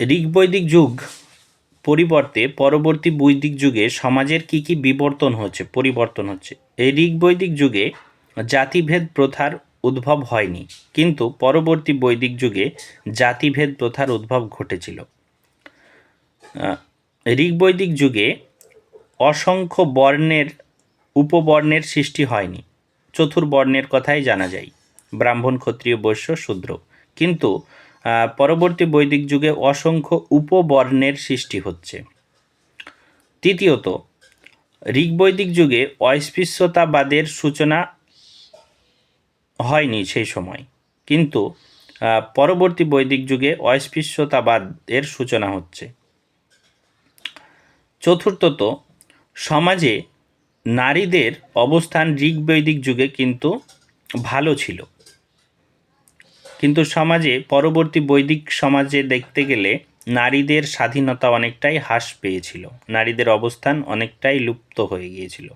ঋগ্বৈদিক যুগ পরিবর্তে পরবর্তী বৈদিক যুগে সমাজের কী কী পরিবর্তন হচ্ছে। এই ঋগ্বৈদিক যুগে জাতিভেদ প্রথার উদ্ভব হয়নি, কিন্তু পরবর্তী বৈদিক যুগে জাতিভেদ প্রথার উদ্ভব ঘটেছিল। ঋগ্বৈদিক যুগে অসংখ্য উপবর্ণের সৃষ্টি হয়নি। চতুর্বর্ণের কথাই জানা যায়, ব্রাহ্মণ, ক্ষত্রিয়, বৈশ্য, শূদ্র। কিন্তু পরবর্তী বৈদিক যুগে অসংখ্য উপবর্ণের সৃষ্টি হচ্ছে। তৃতীয়ত, ঋগ্বৈদিক যুগে অস্পৃশ্যতাবাদের সূচনা হয়নি সেই সময়, কিন্তু পরবর্তী বৈদিক যুগে অস্পৃশ্যতাবাদের সূচনা হচ্ছে। চতুর্থত, সমাজে নারীদের অবস্থান ঋগ্বৈদিক যুগে কিন্তু ভালো ছিল, কিন্তু পরবর্তী বৈদিক সমাজে দেখতে গেলে নারীদের স্বাধীনতা অনেকটাই হ্রাস পেয়েছিল, নারীদের অবস্থান অনেকটাই লুপ্ত হয়ে গিয়েছিল।